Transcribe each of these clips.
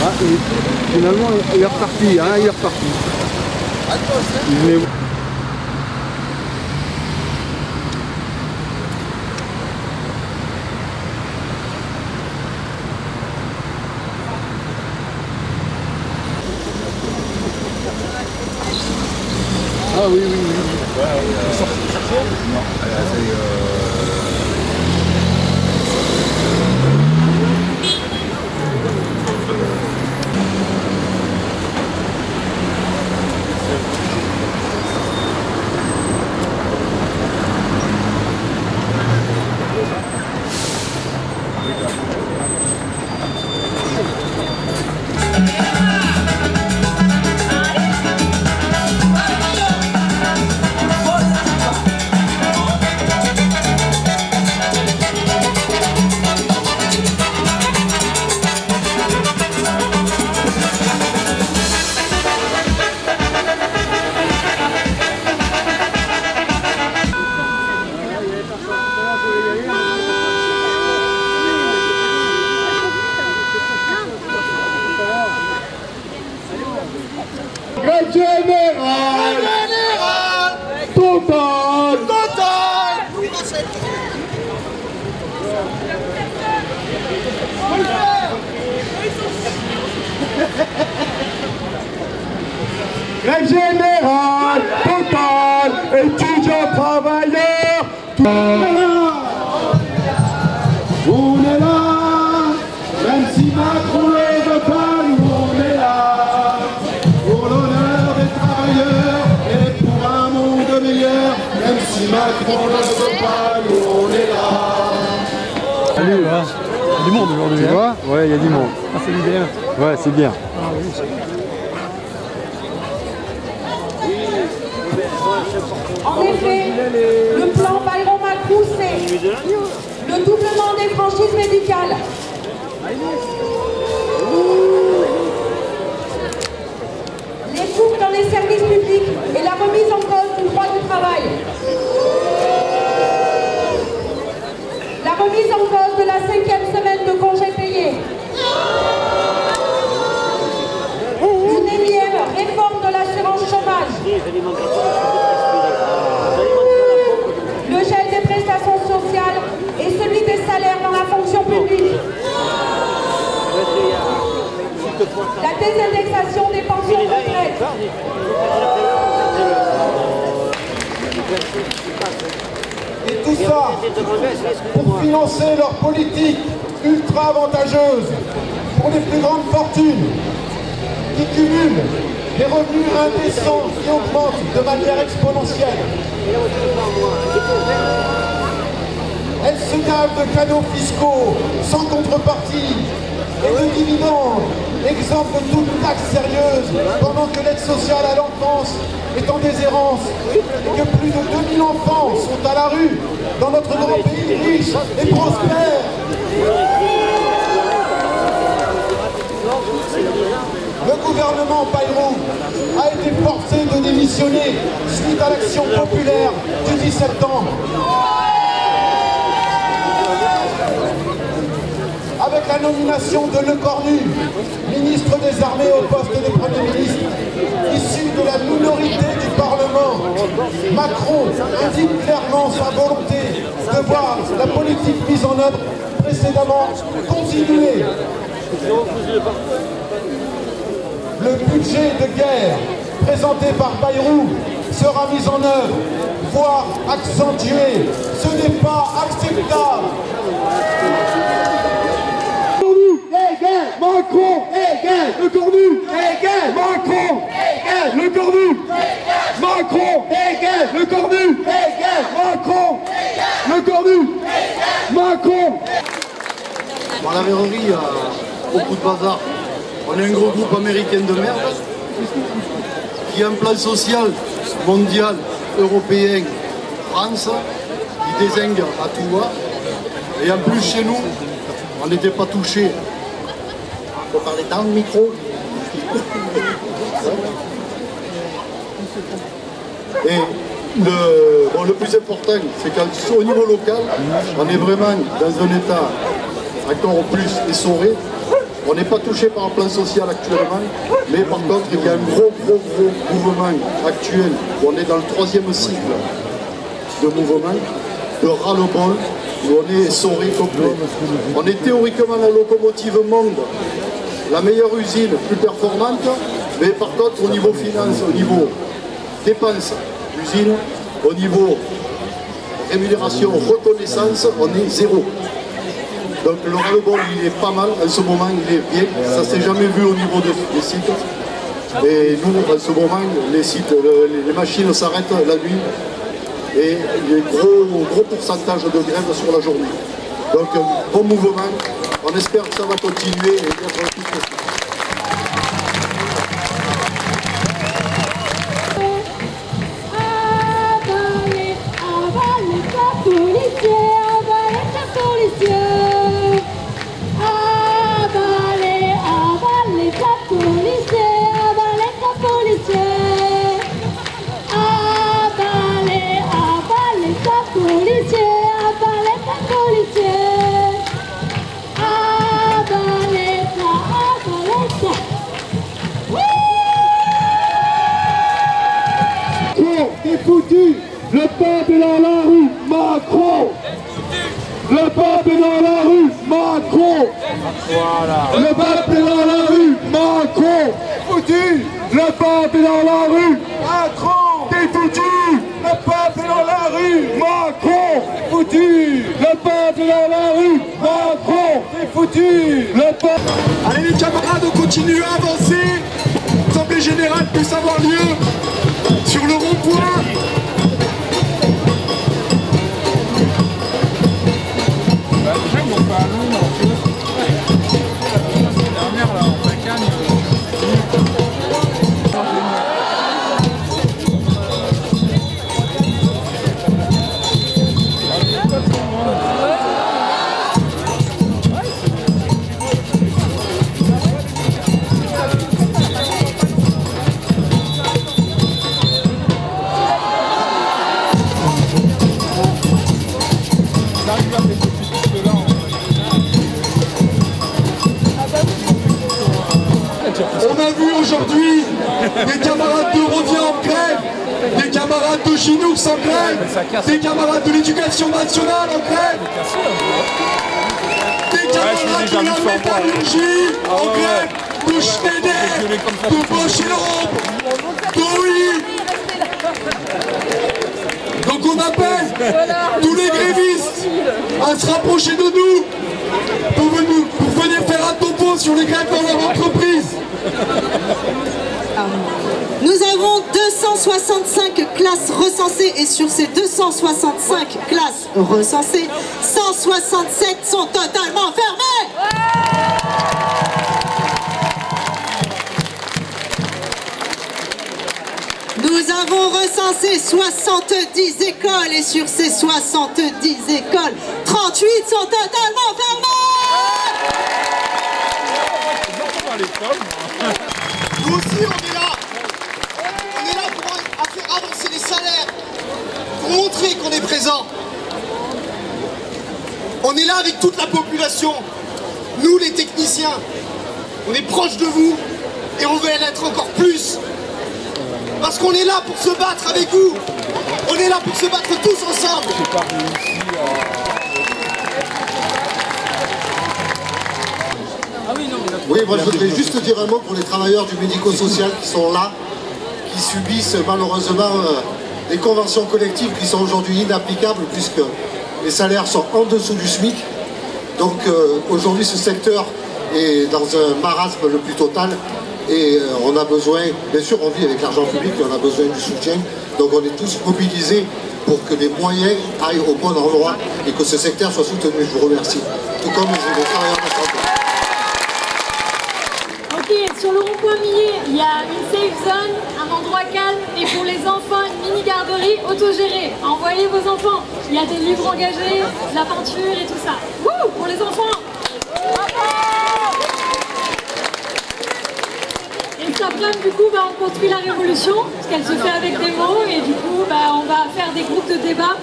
Ah, et finalement, il est reparti, hein, il est reparti. Il venait... Ah oui, oui, oui. Non, Grève générale totale. Grève générale totale, étudiants, travailleurs, tout. On est là, même si Macron ne veut pas, nous on est là. Pour l'honneur des travailleurs et pour un monde meilleur, même si Macron ne veut pas, nous on est là. Salut, hein. Il y a du monde aujourd'hui. Tu vois? Ouais, il y a du monde. Ah, c'est bien. Ouais, c'est bien. Ah, oui. En effet, le plan Bayrou-Macron, c'est le doublement des franchises médicales, les coupes dans les services publics et la remise en cause du droit du travail, la remise en cause de la 5e semaine de congés payés, une énième réforme de l'assurance chômage, le gel des prestations sociales et celui des salaires dans la fonction publique. La désindexation des pensions de retraite. Et tout ça pour financer leur politique ultra avantageuse pour les plus grandes fortunes qui cumulent des revenus indécents qui augmentent de manière exponentielle. Elles se gavent de cadeaux fiscaux sans contrepartie et de dividendes, exemple de toute taxe sérieuse, pendant que l'aide sociale à l'enfance est en déshérence et que plus de 2000 enfants sont à la rue dans notre grand pays riche et prospère. Le gouvernement Bayrou a été forcé de démissionner suite à l'action populaire du 10 septembre. Avec la nomination de Lecornu, ministre des Armées au poste de Premier ministre, issu de la minorité du Parlement, Macron indique clairement sa volonté de voir la politique mise en œuvre précédemment continuer. Le budget de guerre présenté par Bayrou sera mis en œuvre, voire accentué. Ce n'est pas acceptable. Macron égale le Cornu, égale Macron égale le Cornu, Macron égale le Cornu, égale Macron le Cornu, Macron. Dans la verrerie, il y a beaucoup de bazar. On est un gros groupe américain de merde qui a un plan social mondial, européen, France, qui dézingue à tout va. Et en plus, chez nous, on n'était pas touchés. On peut parler dans le micro. Et le plus important, c'est qu'au niveau local, on est vraiment dans un état encore plus essoré. On n'est pas touché par un plan social actuellement, mais par contre, il y a un gros mouvement actuel, où on est dans le 3e cycle de mouvement, de ras-le-bol, où on est essoré complet. On est théoriquement la locomotive monde, la meilleure usine, plus performante, mais par contre, au niveau finance, au niveau dépenses d'usine, au niveau rémunération, reconnaissance, on est zéro. Donc le ras-le-bol, il est pas mal, en ce moment il est bien, ça s'est jamais vu au niveau des sites. Et nous, en ce moment, les sites, les machines s'arrêtent la nuit et il y a un gros pourcentage de grève sur la journée. Donc bon mouvement, on espère que ça va continuer et être plus possible. Le peuple est dans la rue, Macron. Le peuple est dans la rue, Macron. Voilà. Le peuple est dans la rue, Macron. Foutu. Le peuple est dans la rue, Macron. T'es foutu. Le peuple est dans la rue, Macron. Foutu. Le peuple est dans la rue, Macron. T'es foutu. Le peuple. Allez les camarades, on continue à avancer. L'Assemblée générale puisse avoir lieu sur le rond-point. On a vu aujourd'hui des camarades de Revient en grève, des camarades de Ginoux en grève, des camarades de l'éducation nationale en grève, des camarades de la métallurgie en grève, de Schneider, de Bosch et Lhomme, d'OI. Donc on appelle tous les grévistes à se rapprocher de nous pour venir faire un topo sur les grèves dans leur entreprise. Nous avons 265 classes recensées et sur ces 265 classes recensées, 167 sont totalement fermées. Nous avons recensé 70 écoles et sur ces 70 écoles, 38 sont totalement fermées. Nous aussi on est là. On est là pour faire avancer les salaires, pour montrer qu'on est présent. On est là avec toute la population. Nous les techniciens, on est proches de vous et on veut l'être encore plus. Parce qu'on est là pour se battre avec vous. On est là pour se battre tous ensemble. Oui, moi je voudrais juste dire un mot pour les travailleurs du médico-social qui sont là, qui subissent malheureusement des conventions collectives qui sont aujourd'hui inapplicables puisque les salaires sont en dessous du SMIC. Donc aujourd'hui ce secteur est dans un marasme le plus total et on a besoin, bien sûr on vit avec l'argent public et on a besoin du soutien. Donc on est tous mobilisés pour que les moyens aillent au bon endroit et que ce secteur soit soutenu. Je vous remercie. Tout comme les travailleurs de santé. Sur le rond-point Millet, il y a une safe zone, un endroit calme et pour les enfants, une mini-garderie autogérée. Envoyez vos enfants. Il y a des livres engagés, de la peinture et tout ça. Wouh, pour les enfants. Et cet après-midi, du coup, on construit la révolution, parce qu'elle se fait avec des mots. Et du coup, on va faire des groupes de débat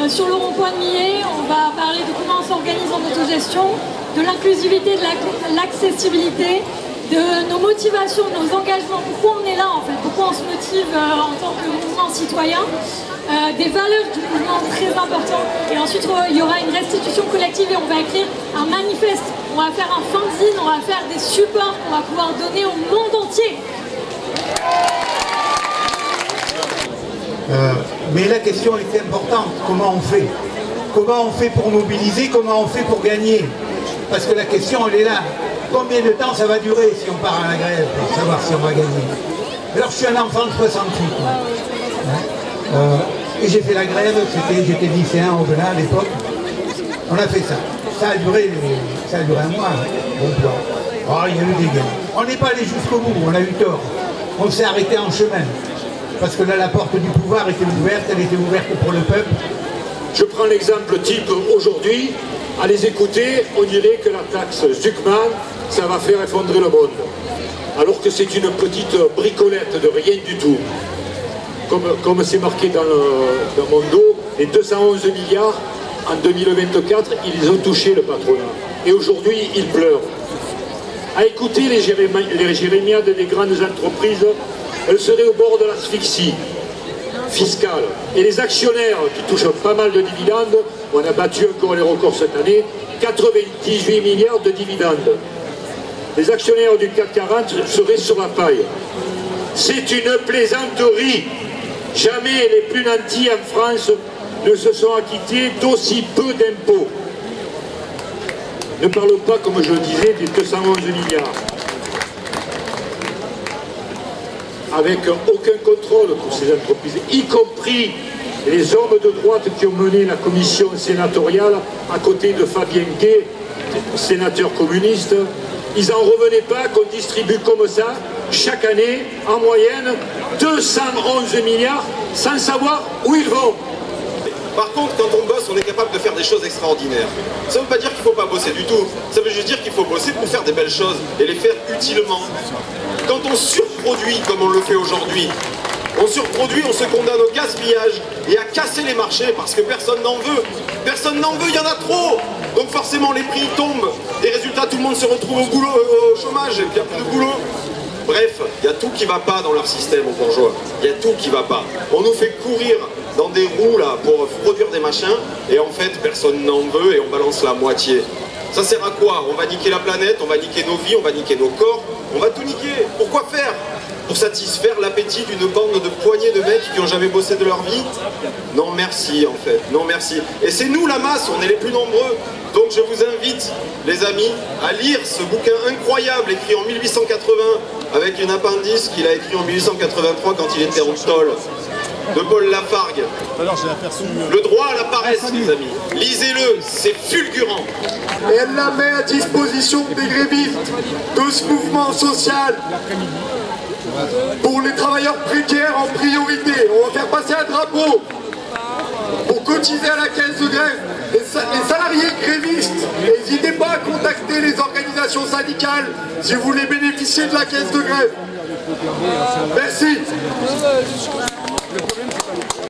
sur le rond-point de Millet. On va parler de comment on s'organise en autogestion. de l'inclusivité, de l'accessibilité, de nos motivations, de nos engagements, pourquoi on est là en fait, pourquoi on se motive en tant que mouvement citoyen, des valeurs du mouvement très importantes, et ensuite il y aura une restitution collective et on va écrire un manifeste, on va faire un fanzine, on va faire des supports qu'on va pouvoir donner au monde entier. Mais la question est importante, comment on fait? Comment on fait pour mobiliser? Comment on fait pour gagner? Parce que la question elle est là. Combien de temps ça va durer si on part à la grève pour savoir si on va gagner? Alors je suis un enfant de 68. Et j'ai fait la grève, j'étais lycéen au Velin à l'époque. On a fait ça. Ça a duré un mois. Bon plan. Oh, il y a eu des gains. On n'est pas allé jusqu'au bout, on a eu tort. On s'est arrêté en chemin. Parce que là, la porte du pouvoir était ouverte, elle était ouverte pour le peuple. Je prends l'exemple type aujourd'hui. À les écouter, on dirait que la taxe Zuckman, ça va faire effondrer le monde. Alors que c'est une petite bricolette de rien du tout. Comme c'est marqué dans mon dos, les 211 milliards en 2024, ils ont touché le patronat. Et aujourd'hui, ils pleurent. À écouter les jérémiades des grandes entreprises, elles seraient au bord de l'asphyxie fiscale. Et les actionnaires qui touchent pas mal de dividendes, on a battu encore les records cette année, 98 milliards de dividendes. Les actionnaires du CAC 40 seraient sur la paille. C'est une plaisanterie. Jamais les plus nantis en France ne se sont acquittés d'aussi peu d'impôts. Ne parlons pas, comme je le disais, des 211 milliards. Avec aucun contrôle pour ces entreprises, y compris les hommes de droite qui ont mené la commission sénatoriale à côté de Fabien Gay, sénateur communiste. Ils n'en revenaient pas qu'on distribue comme ça, chaque année, en moyenne, 211 milliards sans savoir où ils vont. Par contre, quand on bosse, on est capable de faire des choses extraordinaires. Ça ne veut pas dire qu'il ne faut pas bosser du tout. Ça veut juste dire qu'il faut bosser pour faire des belles choses et les faire utilement. Quand on surproduit, comme on le fait aujourd'hui, on surproduit, on se condamne au gaspillage et à casser les marchés parce que personne n'en veut. Personne n'en veut, il y en a trop. Donc forcément, les prix tombent. Et résultat, tout le monde se retrouve au chômage et puis il n'y a plus de boulot. Bref, il y a tout qui ne va pas dans leur système aux bourgeois. Il y a tout qui ne va pas. On nous fait courir dans des roues là pour produire des machins et en fait personne n'en veut et on balance la moitié. Ça sert à quoi? On va niquer la planète, on va niquer nos vies, on va niquer nos corps, on va tout niquer. Pourquoi faire? Pour satisfaire l'appétit d'une bande de poignées de mecs qui n'ont jamais bossé de leur vie? Non merci en fait, non merci. Et c'est nous la masse, on est les plus nombreux. Donc je vous invite les amis à lire ce bouquin incroyable écrit en 1880 avec une appendice qu'il a écrit en 1883 quand il était en tôle, de Paul Lafargue. Le droit à la paresse, les amis. Lisez-le, c'est fulgurant. Et elle la met à disposition des grévistes de ce mouvement social. Pour les travailleurs précaires en priorité, on va faire passer un drapeau pour cotiser à la caisse de grève. Les salariés grévistes, n'hésitez pas à contacter les organisations syndicales si vous voulez bénéficier de la caisse de grève. Merci.